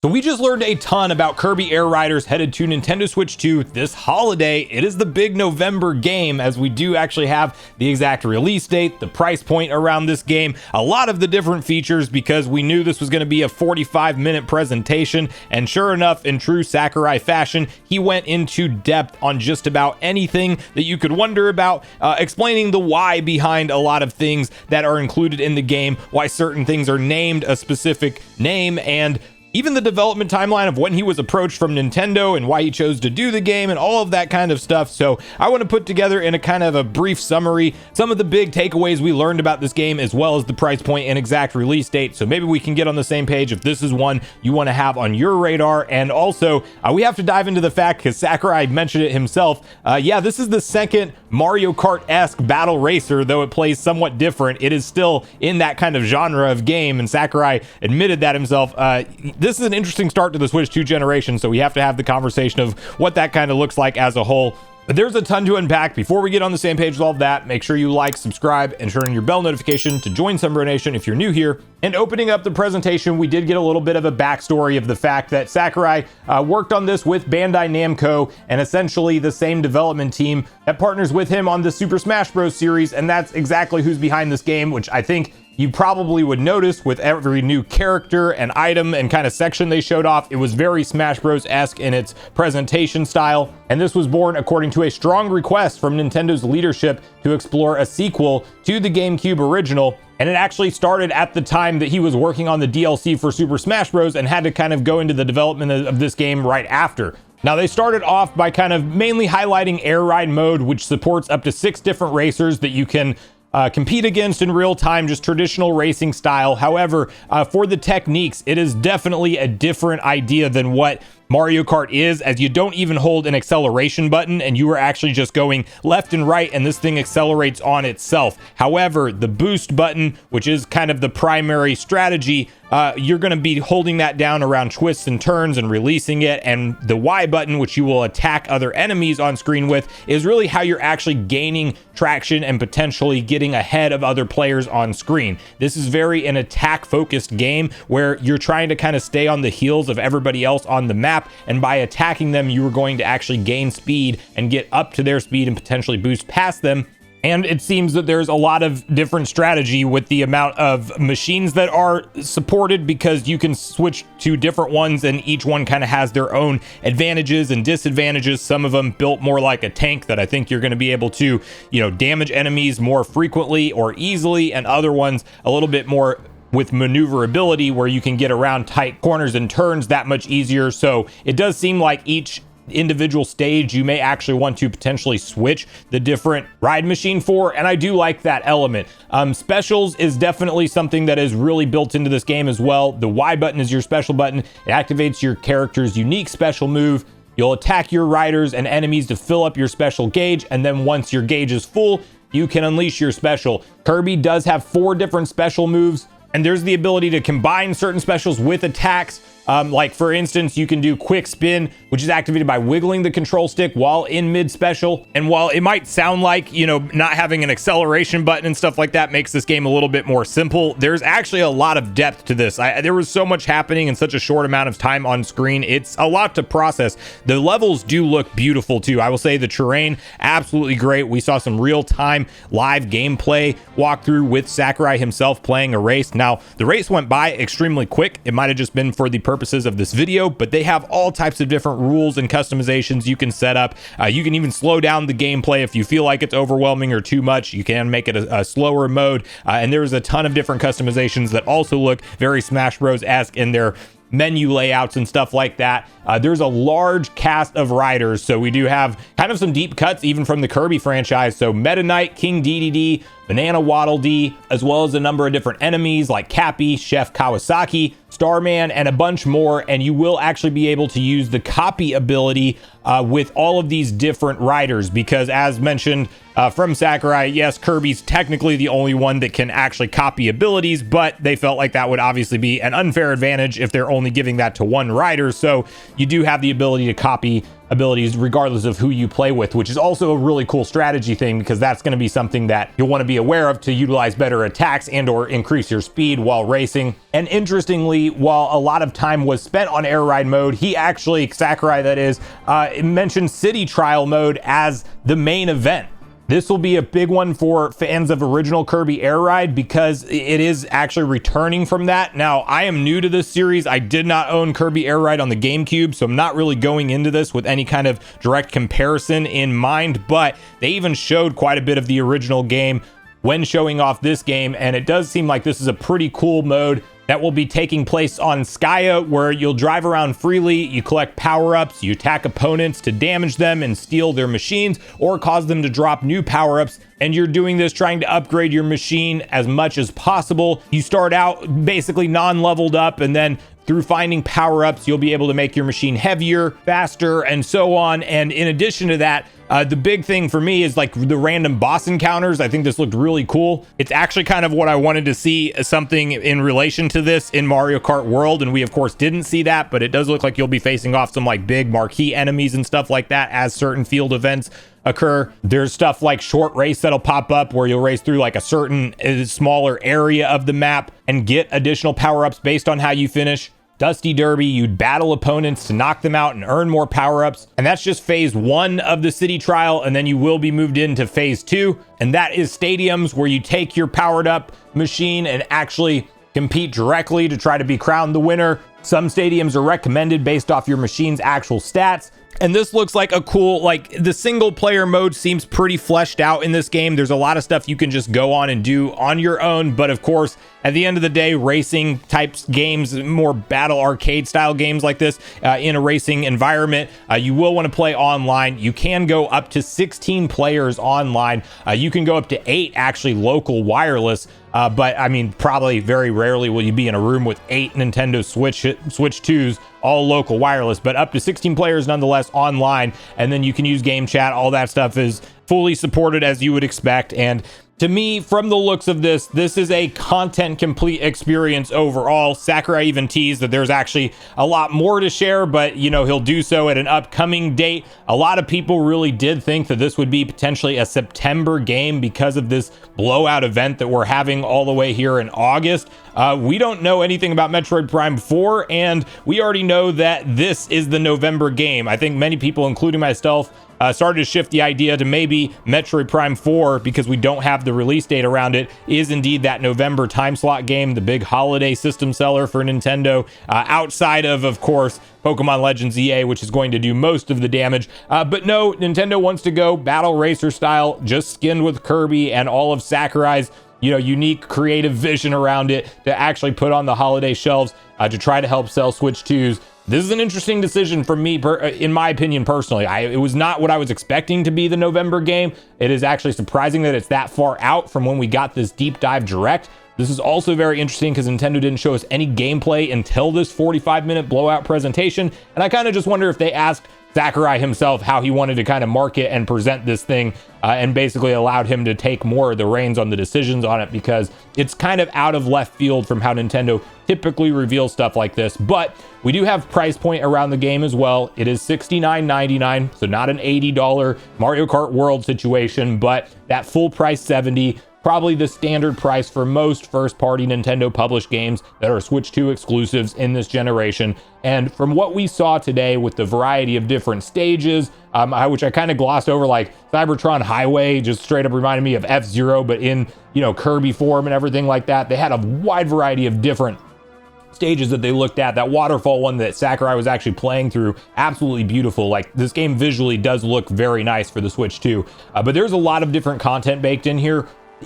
So we just learned a ton about Kirby Air Riders headed to Nintendo Switch 2 this holiday. It is the big November game, as we do actually have the exact release date, the price point around this game, a lot of the different features, because we knew this was going to be a 45-minute presentation. And sure enough, in true Sakurai fashion, he went into depth on just about anything that you could wonder about, explaining the why behind a lot of things that are included in the game, why certain things are named a specific name, and even the development timeline of when he was approached from Nintendo and why he chose to do the game and all of that kind of stuff. So I want to put together in a kind of a brief summary some of the big takeaways we learned about this game, as well as the price point and exact release date. So maybe we can get on the same page if this is one you want to have on your radar. And also we have to dive into the fact, because Sakurai mentioned it himself. Yeah, this is the second Mario Kart-esque battle racer, though it plays somewhat different. It is still in that kind of genre of game, and Sakurai admitted that himself. This is an interesting start to the Switch 2 generation, so we have to have the conversation of what that kind of looks like as a whole. But there's a ton to unpack. Before we get on the same page with all of that, make sure you like, subscribe, and turn on your bell notification to join Sunbro Nation if you're new here. And opening up the presentation, we did get a little bit of a backstory of the fact that Sakurai worked on this with Bandai Namco, and essentially the same development team that partners with him on the Super Smash Bros. Series, and that's exactly who's behind this game, which I think you probably would notice with every new character and item and kind of section they showed off. It was very Smash Bros.-esque in its presentation style. And this was born according to a strong request from Nintendo's leadership to explore a sequel to the GameCube original. And it actually started at the time that he was working on the DLC for Super Smash Bros. And had to kind of go into the development of this game right after. Now, they started off by kind of mainly highlighting Air Ride mode, which supports up to 6 different racers that you can compete against in real time, just traditional racing style. However, for the techniques, it is definitely a different idea than what Mario Kart is, as you don't even hold an acceleration button and you are actually just going left and right, and this thing accelerates on itself. However, the boost button, which is kind of the primary strategy, you're going to be holding that down around twists and turns and releasing it, and the Y button, which you will attack other enemies on screen with, is really how you're actually gaining traction and potentially getting ahead of other players on screen. This is very an attack focused game where you're trying to kind of stay on the heels of everybody else on the map, and by attacking them, you are going to actually gain speed and get up to their speed and potentially boost past them. And it seems that there's a lot of different strategy with the amount of machines that are supported, because you can switch to different ones and each one kind of has their own advantages and disadvantages. Some of them built more like a tank that I think you're going to be able to, damage enemies more frequently or easily, and other ones a little bit more with maneuverability, where you can get around tight corners and turns that much easier. So it does seem like each individual stage you may actually want to potentially switch the different ride machine for, and I do like that element. Specials is definitely something that is really built into this game as well. The Y button is your special button. It activates your character's unique special move. You'll attack your riders and enemies to fill up your special gauge, and then once your gauge is full, you can unleash your special. Kirby does have 4 different special moves, and there's the ability to combine certain specials with attacks. Like for instance, you can do quick spin, which is activated by wiggling the control stick while in mid special. And while it might sound like, not having an acceleration button and stuff like that makes this game a little bit more simple, there's actually a lot of depth to this. There was so much happening in such a short amount of time on screen. It's a lot to process. The levels do look beautiful too. I will say the terrain, absolutely great. We saw some real-time live gameplay walkthrough with Sakurai himself playing a race. Now, the race went by extremely quick. It might have just been for the purposes of this video, but they have all types of different rules and customizations you can set up. You can even slow down the gameplay if you feel like it's overwhelming or too much. You can make it a slower mode, and there's a ton of different customizations that also look very Smash Bros.-esque in their menu layouts and stuff like that. There's a large cast of riders, so we do have kind of some deep cuts even from the Kirby franchise. So Meta Knight, King Dedede, Banana Waddle Dee, as well as a number of different enemies like Cappy, Chef Kawasaki, Starman, and a bunch more. And you will actually be able to use the copy ability with all of these different riders, because as mentioned from Sakurai, yes, Kirby's technically the only one that can actually copy abilities, but they felt like that would obviously be an unfair advantage if they're only giving that to one rider. So you do have the ability to copy abilities regardless of who you play with, which is also a really cool strategy thing, because that's going to be something that you'll want to be aware of to utilize better attacks and or increase your speed while racing. And interestingly, while a lot of time was spent on air ride mode, he actually, Sakurai that is, mentioned city trial mode as the main event. This will be a big one for fans of original Kirby Air Ride, because it is actually returning from that. Now, I am new to this series. I did not own Kirby Air Ride on the GameCube, so I'm not really going into this with any kind of direct comparison in mind, but they even showed quite a bit of the original game when showing off this game, and it does seem like this is a pretty cool mode that will be taking place on Skya, where you'll drive around freely, you collect power-ups, you attack opponents to damage them and steal their machines or cause them to drop new power-ups, and you're doing this trying to upgrade your machine as much as possible. You start out basically non-leveled up, and then through finding power-ups, you'll be able to make your machine heavier, faster, and so on. And in addition to that, the big thing for me is like the random boss encounters. I think this looked really cool. It's actually kind of what I wanted to see, something in relation to this in Mario Kart World, and we of course didn't see that, but it does look like you'll be facing off some like big marquee enemies and stuff like that as certain field events occur. There's stuff like short race that'll pop up where you'll race through like a certain smaller area of the map and get additional power-ups based on how you finish. Dusty Derby, you'd battle opponents to knock them out and earn more power-ups. And that's just phase 1 of the city trial. And then you will be moved into phase 2. And that is stadiums, where you take your powered up machine and actually compete directly to try to be crowned the winner. Some stadiums are recommended based off your machine's actual stats. And this looks like a cool, like the single player mode seems pretty fleshed out in this game. There's a lot of stuff you can just go on and do on your own. But of course, at the end of the day, racing types games, more battle arcade style games like this in a racing environment, you will want to play online. You can go up to 16 players online. You can go up to 8 actually local wireless. But I mean, probably very rarely will you be in a room with 8 Nintendo Switch 2s, all local wireless, but up to 16 players nonetheless online. And then you can use game chat. All that stuff is fully supported as you would expect. And to me, from the looks of this, this is a content complete experience overall. Sakurai even teased that there's actually a lot more to share, but you know, he'll do so at an upcoming date. A lot of people really did think that this would be potentially a September game because of this blowout event that we're having all the way here in August. We don't know anything about Metroid Prime 4, and we already know that this is the November game. I think many people, including myself, started to shift the idea to maybe Metroid Prime 4, because we don't have the release date around it, is indeed that November time slot game, the big holiday system seller for Nintendo, outside of course, Pokemon Legends EA, which is going to do most of the damage. But no, Nintendo wants to go battle racer style, just skinned with Kirby and all of Sakurai's unique creative vision around it to actually put on the holiday shelves to try to help sell Switch 2s. This is an interesting decision for me, in my opinion, personally. It was not what I was expecting to be the November game. It is actually surprising that it's that far out from when we got this deep dive direct. This is also very interesting because Nintendo didn't show us any gameplay until this 45-minute blowout presentation. And I kind of just wonder if they asked Sakurai himself how he wanted to kind of market and present this thing, and basically allowed him to take more of the reins on the decisions on it, because it's kind of out of left field from how Nintendo typically reveals stuff like this. But we do have price point around the game as well. It is $69.99, so not an $80 Mario Kart World situation, but that full price $70. Probably the standard price for most first-party Nintendo published games that are Switch 2 exclusives in this generation. And from what we saw today with the variety of different stages, which I kind of glossed over, like Cybertron Highway just straight up reminded me of F-Zero, but in, Kirby form and everything like that. They had a wide variety of different stages that they looked at. That waterfall one that Sakurai was actually playing through, absolutely beautiful. Like, this game visually does look very nice for the Switch 2. But there's a lot of different content baked in here.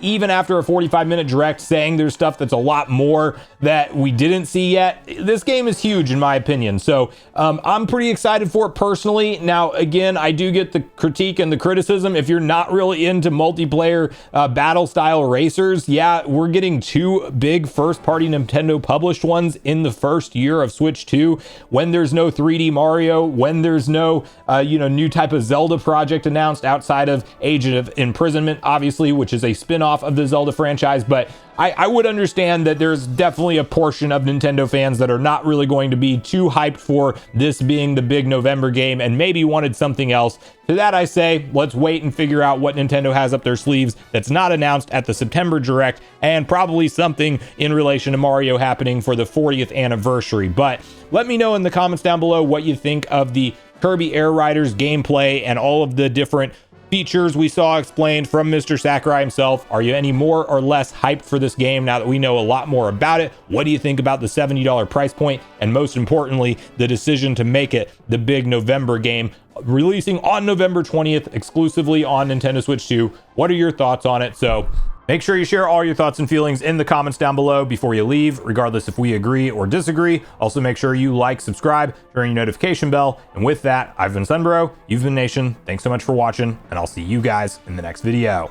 Even after a 45-minute direct saying there's stuff that's a lot more that we didn't see yet, this game is huge in my opinion. So I'm pretty excited for it personally. Now, again, I do get the critique and the criticism. If you're not really into multiplayer battle style racers, yeah, we're getting 2 big first-party Nintendo published ones in the first year of Switch 2, when there's no 3D Mario, when there's no new type of Zelda project announced outside of Age of Imprisonment, obviously, which is a spin spin-off of the Zelda franchise, but I would understand that there's definitely a portion of Nintendo fans that are not really going to be too hyped for this being the big November game and maybe wanted something else. To that I say, let's wait and figure out what Nintendo has up their sleeves that's not announced at the September Direct, and probably something in relation to Mario happening for the 40th anniversary. But let me know in the comments down below what you think of the Kirby Air Riders gameplay and all of the different features we saw explained from Mr. Sakurai himself. Are you any more or less hyped for this game now that we know a lot more about it? What do you think about the $70 price point? And most importantly, the decision to make it the big November game, releasing on November 20th exclusively on Nintendo Switch 2. What are your thoughts on it? So make sure you share all your thoughts and feelings in the comments down below before you leave, regardless if we agree or disagree. Also, make sure you like, subscribe, turn your notification bell. And with that, I've been Sunbro, you've been Nation. Thanks so much for watching, and I'll see you guys in the next video.